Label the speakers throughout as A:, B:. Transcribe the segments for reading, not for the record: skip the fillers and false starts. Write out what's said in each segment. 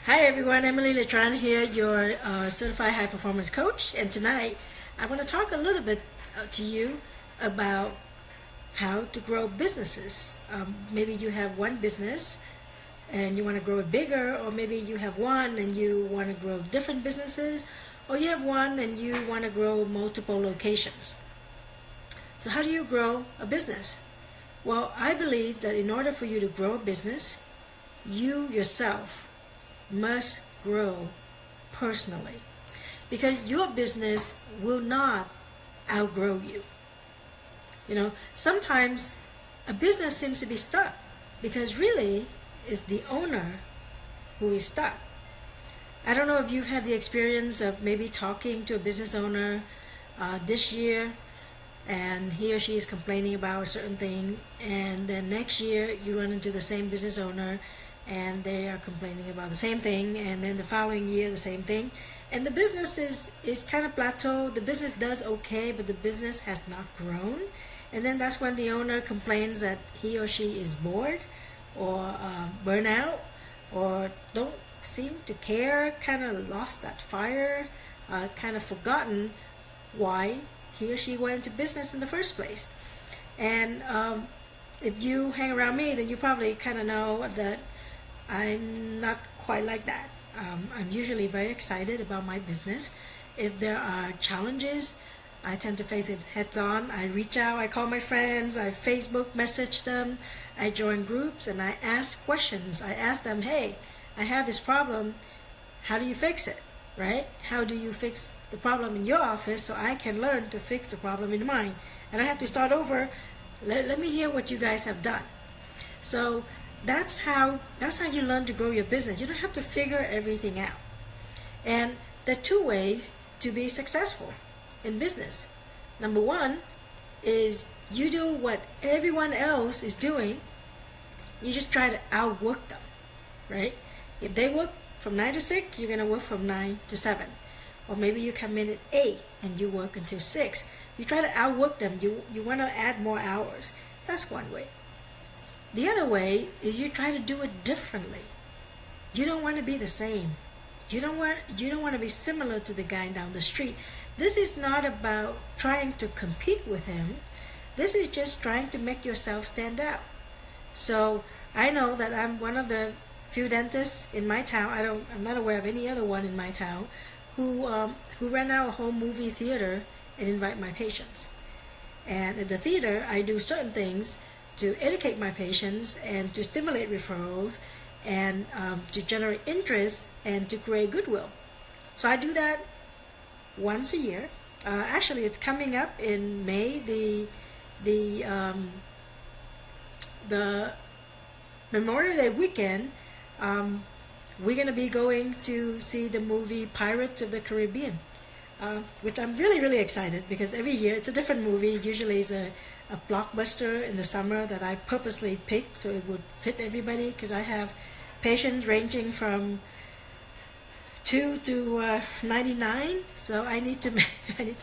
A: Hi everyone, Emily Letran here, your certified high performance coach, and tonight I want to talk a little bit to you about how to grow businesses. Maybe you have one business and you want to grow it bigger, or maybe you have one and you want to grow different businesses, or you have one and you want to grow multiple locations. So, how do you grow a business? Well, I believe that in order for you to grow a business, you yourself must grow personally because your business will not outgrow you. Sometimes a business seems to be stuck because really it's the owner who is stuck. I don't know if you've had the experience of maybe talking to a business owner this year and he or she is complaining about a certain thing, and then next year you run into the same business owner and they are complaining about the same thing, and then the following year the same thing, and the business is kind of plateaued. The business does okay, but the business has not grown, and then that's when the owner complains that he or she is bored or burnout or don't seem to care, kind of lost that fire, kind of forgotten why he or she went into business in the first place. And if you hang around me, then you probably kind of know that I'm not quite like that. I'm usually very excited about my business. If there are challenges, I tend to face it heads on. I reach out, I call my friends, I Facebook message them, I join groups, and I ask questions. I ask them, hey, I have this problem. How do you fix it? Right? How do you fix the problem in your office so I can learn to fix the problem in mine? And I have to start over. Let me hear what you guys have done. So that's how you learn to grow your business. You don't have to figure everything out. And there are two ways to be successful in business. Number one is you do what everyone else is doing. You just try to outwork them, right? If they work from 9 to 6, you're going to work from 9 to 7. Or maybe you come in at 8 and you work until 6. You try to outwork them. You want to add more hours. That's one way. The other way is you try to do it differently. You don't want to be the same. You don't want to be similar to the guy down the street. This is not about trying to compete with him. This is just trying to make yourself stand out. So I know that I'm one of the few dentists in my town. I'm not aware of any other one in my town who rent out a home movie theater and invite my patients. And at the theater, I do certain things to educate my patients and to stimulate referrals and to generate interest and to create goodwill. So I do that once a year. Actually, it's coming up in May. The Memorial Day weekend. We're going to be going to see the movie Pirates of the Caribbean, which I'm really, really excited because every year it's a different movie. Usually it's a blockbuster in the summer that I purposely picked so it would fit everybody, because I have patients ranging from 2 to 99, so I need to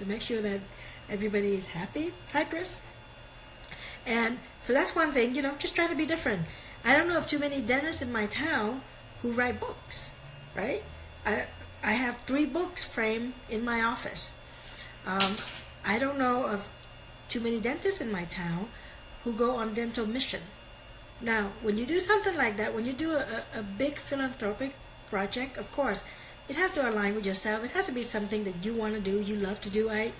A: make sure that everybody is happy. Hi, Chris. And so that's one thing, just try to be different. I don't know of too many dentists in my town who write books, right? I have 3 books framed in my office. I don't know of too many dentists in my town who go on dental mission. Now, when you do something like that, when you do a big philanthropic project, of course, it has to align with yourself. It has to be something that you want to do, you love to do. I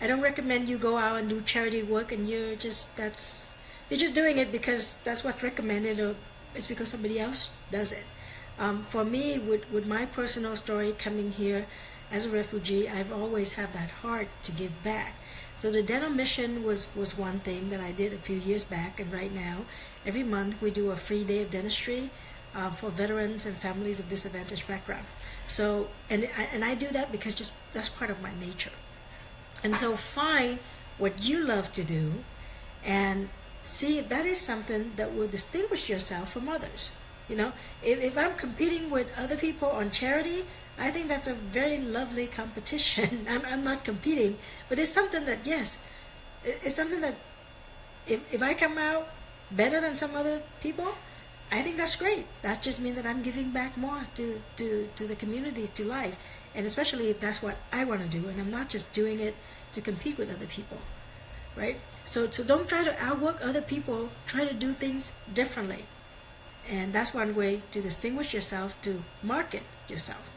A: don't recommend you go out and do charity work and you're just doing it because that's what's recommended, or it's because somebody else does it. For me, with my personal story coming here as a refugee, I've always had that heart to give back. So the dental mission was one thing that I did a few years back, and right now, every month we do a free day of dentistry for veterans and families of disadvantaged background. So, and I do that because just that's part of my nature. And so find what you love to do and see if that is something that will distinguish yourself from others. If I'm competing with other people on charity, I think that's a very lovely competition. I'm not competing, but it's something that, yes, it's something that if I come out better than some other people, I think that's great. That just means that I'm giving back more to the community, to life, and especially if that's what I want to do, and I'm not just doing it to compete with other people, right? So don't try to outwork other people. Try to do things differently, and that's one way to distinguish yourself, to market yourself.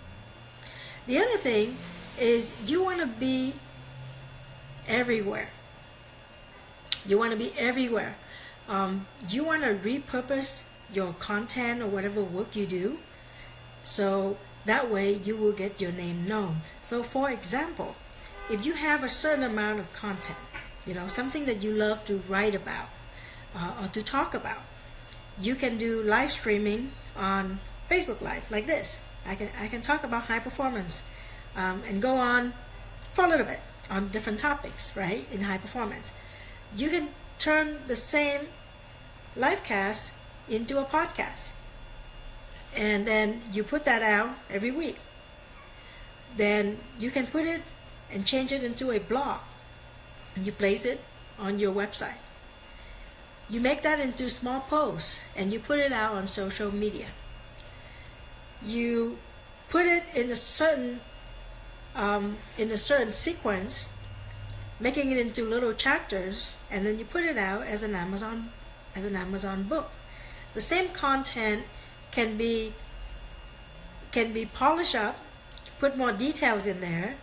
A: The other thing is you want to be everywhere. You want to be everywhere. You want to repurpose your content or whatever work you do, so that way you will get your name known. So for example, if you have a certain amount of content, something that you love to write about or to talk about, you can do live streaming on Facebook Live like this. I can talk about high performance and go on for a little bit on different topics, right, in high performance. You can turn the same live cast into a podcast, and then you put that out every week. Then you can put it and change it into a blog, and you place it on your website. You make that into small posts and you put it out on social media. You put it in a certain sequence, making it into little chapters, and then you put it out as an Amazon book. The same content can be polished up, put more details in there,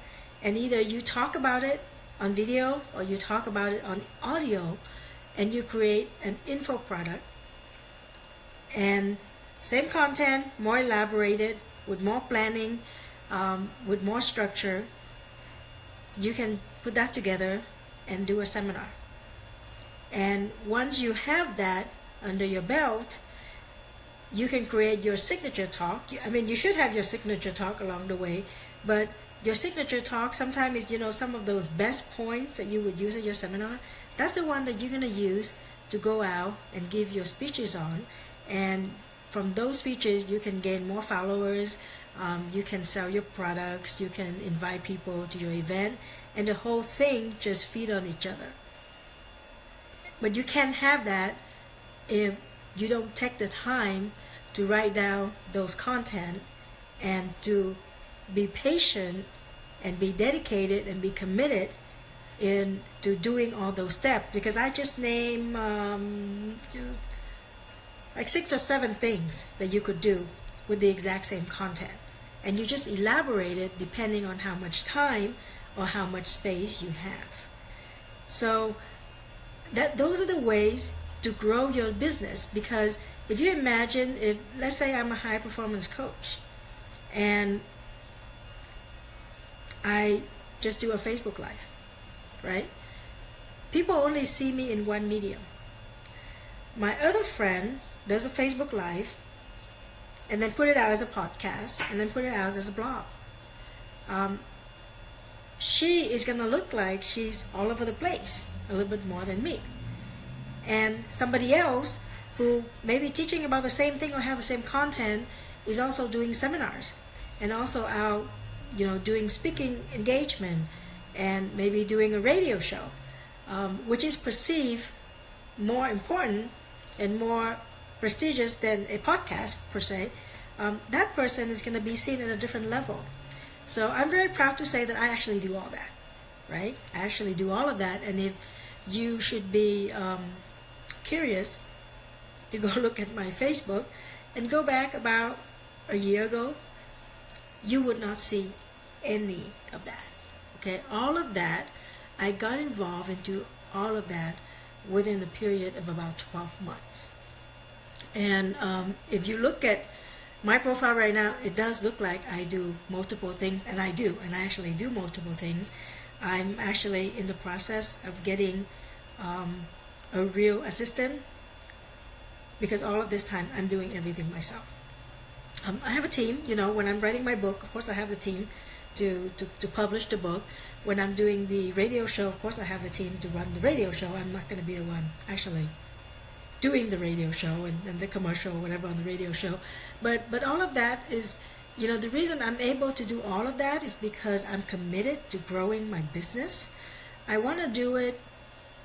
A: and either you talk about it on video or you talk about it on audio, and you create an info product. And same content, more elaborated, with more planning, with more structure. You can put that together and do a seminar. And once you have that under your belt, you can create your signature talk. You should have your signature talk along the way, but your signature talk sometimes is, some of those best points that you would use at your seminar. That's the one that you're going to use to go out and give your speeches on. And from those speeches, you can gain more followers. You can sell your products. You can invite people to your event. And the whole thing just feed on each other. But you can't have that if you don't take the time to write down those content and to be patient and be dedicated and be committed into doing all those steps. Because I just name like 6 or 7 things that you could do with the exact same content, and you just elaborate it depending on how much time or how much space you have. So those are the ways to grow your business. Because if you imagine, if let's say I'm a high performance coach and I just do a Facebook Live, right? People only see me in one medium. My other friend does a Facebook Live and then put it out as a podcast and then put it out as a blog. She is going to look like she's all over the place a little bit more than me. And somebody else who may be teaching about the same thing or have the same content is also doing seminars and also out, doing speaking engagement and maybe doing a radio show, which is perceived more important and more prestigious than a podcast per se. That person is going to be seen at a different level. So I'm very proud to say that I actually do all that, right? I actually do all of that. And if you should be curious to go look at my Facebook and go back about a year ago, you would not see any of that. Okay, all of that, I got involved into all of that within a period of about 12 months. And if you look at my profile right now, it does look like I do multiple things, and I actually do multiple things. I'm actually in the process of getting a real assistant, because all of this time I'm doing everything myself. I have a team, when I'm writing my book, of course I have the team to publish the book. When I'm doing the radio show, of course I have the team to run the radio show. I'm not going to be the one actually doing the radio show and the commercial, whatever, on the radio show. But all of that is, the reason I'm able to do all of that is because I'm committed to growing my business. I want to do it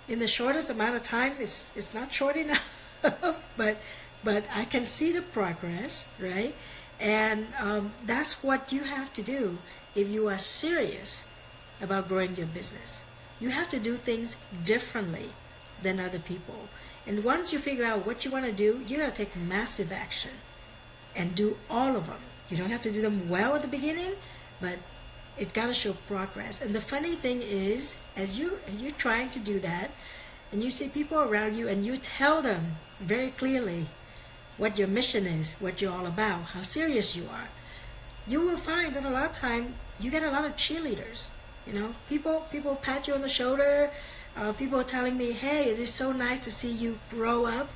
A: in the shortest amount of time. It's not short enough, but but I can see the progress, right? And that's what you have to do if you are serious about growing your business. You have to do things differently than other people. And once you figure out what you want to do, you got to take massive action and do all of them. You don't have to do them well at the beginning, but it got to show progress. And the funny thing is, as you're trying to do that, and you see people around you, and you tell them very clearly what your mission is, what you're all about, how serious you are, you will find that a lot of time you get a lot of cheerleaders. You know, people pat you on the shoulder. People are telling me, "Hey, it is so nice to see you grow up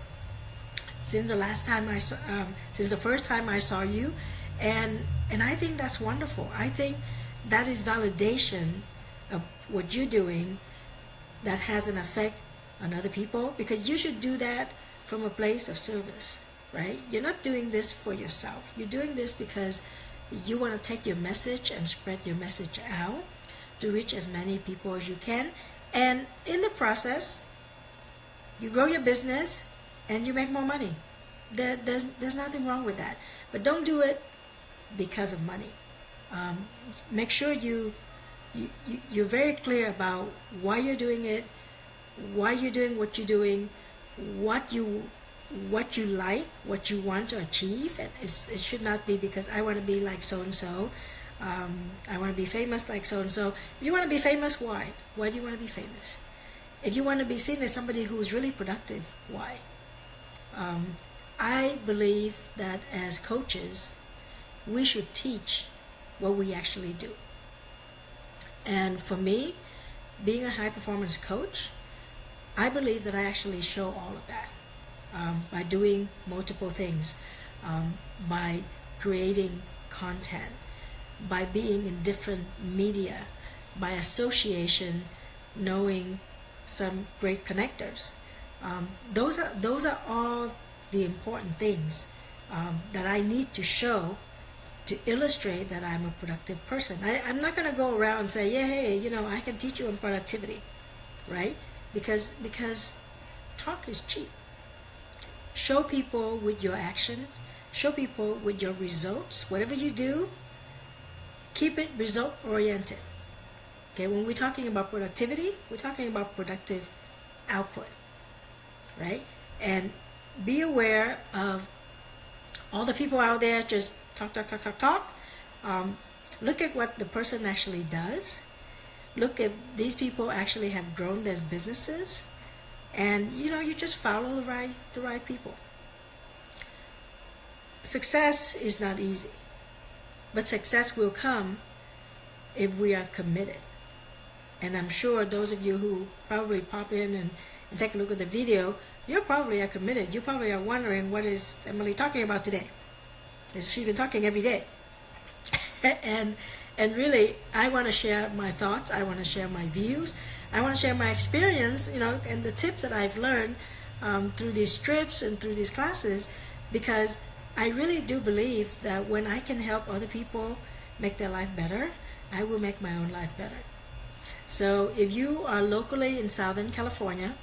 A: since the first time I saw you," and I think that's wonderful. I think that is validation of what you're doing that has an effect on other people, because you should do that from a place of service, right? You're not doing this for yourself. You're doing this because you want to take your message and spread your message out to reach as many people as you can. And in the process, you grow your business and you make more money. There's nothing wrong with that. But don't do it because of money. Make sure you're very clear about why you're doing it, why you're doing what you're doing, what you like, what you want to achieve. And it should not be because I want to be like so and so. I want to be famous like so and so. If you want to be famous, why? Why do you want to be famous? If you want to be seen as somebody who's really productive, why? I believe that as coaches, we should teach what we actually do. And for me, being a high performance coach, I believe that I actually show all of that by doing multiple things, by creating content, by being in different media, by association, knowing some great connectors. Those are all the important things that I need to show to illustrate that I'm a productive person. I'm not going to go around and say, yeah, hey, I can teach you on productivity, right? Because talk is cheap. Show people with your action. Show people with your results. Whatever you do, keep it result oriented. Okay, when we're talking about productivity, we're talking about productive output, right? And be aware of all the people out there just talk. Look at what the person actually does. Look at these people actually have grown their businesses, and you just follow the right people. Success is not easy, but success will come if we are committed. And I'm sure those of you who probably pop in and take a look at the video, you probably are committed. You probably are wondering, what is Emily talking about today? She's been talking every day. And really, I want to share my thoughts. I want to share my views. I want to share my experience, and the tips that I've learned through these trips and through these classes, because I really do believe that when I can help other people make their life better, I will make my own life better. So if you are locally in Southern California,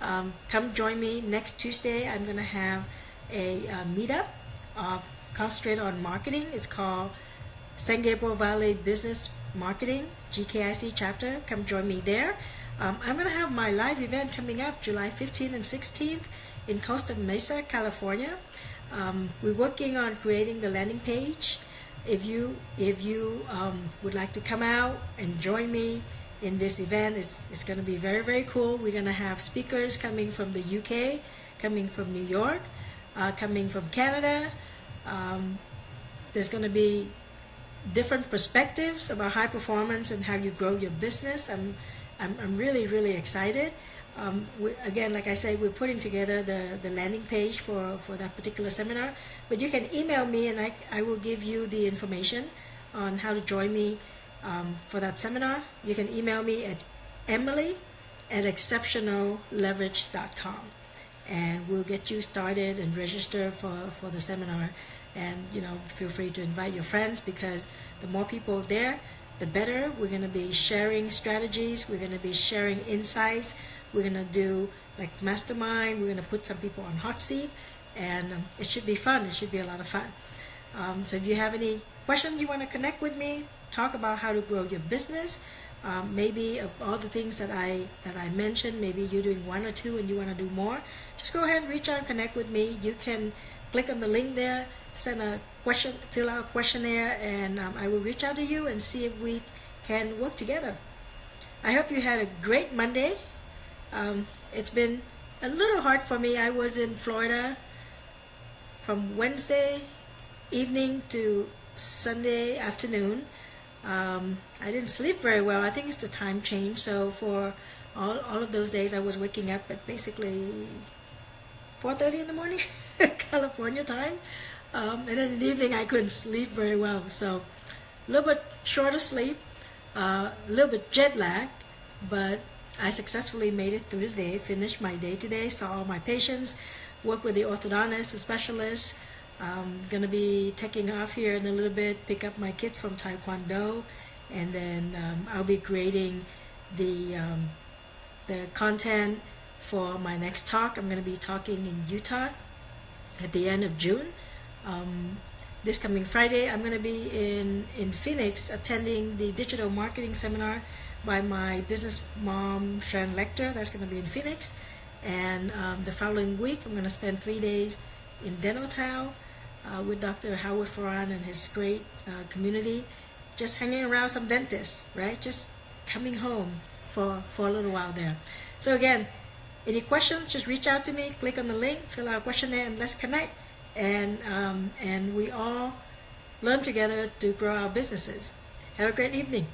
A: come join me next Tuesday. I'm going to have a meetup concentrated on marketing. It's called San Gabriel Valley Business Marketing, GKIC chapter. Come join me there. I'm going to have my live event coming up July 15th and 16th in Costa Mesa, California. We're working on creating the landing page. If you would like to come out and join me in this event, it's going to be very, very cool. We're going to have speakers coming from the UK, coming from New York, coming from Canada. There's going to be different perspectives about high performance and how you grow your business. I'm really, really excited. Again, like I said, we're putting together the landing page for that particular seminar. But you can email me and I will give you the information on how to join me for that seminar. You can email me at emily@exceptionalleverage.com, and we'll get you started and register for the seminar. And feel free to invite your friends, because the more people there, the better. We're going to be sharing strategies. We're going to be sharing insights. We're going to do like mastermind. We're going to put some people on hot seat. and it should be fun. It should be a lot of fun. So if you have any questions you want to connect with me, talk about how to grow your business, maybe of all the things that I mentioned, maybe you're doing one or two and you want to do more, just go ahead and reach out and connect with me. You can click on the link there, send a question, fill out a questionnaire, and I will reach out to you and see if we can work together. I hope you had a great Monday. It's been a little hard for me. I was in Florida from Wednesday evening to Sunday afternoon. I didn't sleep very well. I think it's the time change. So for all of those days, I was waking up at basically 4:30 in the morning, California time. And then in the evening, I couldn't sleep very well. So a little bit short of sleep, a little bit jet lag, but I successfully made it through the day, finished my day today, saw all my patients, worked with the orthodontist, the specialist. I'm going to be taking off here in a little bit, pick up my kids from Taekwondo, and then I'll be creating the content for my next talk. I'm going to be talking in Utah at the end of June. This coming Friday, I'm going to be in Phoenix attending the digital marketing seminar by my business mom, Sharon Lecter. That's going to be in Phoenix. And the following week, I'm going to spend 3 days in Denotown with Dr. Howard Farran and his great community, just hanging around some dentists, right? Just coming home for a little while there. So again, any questions, just reach out to me, click on the link, fill out a questionnaire, and let's connect. And we all learn together to grow our businesses. Have a great evening.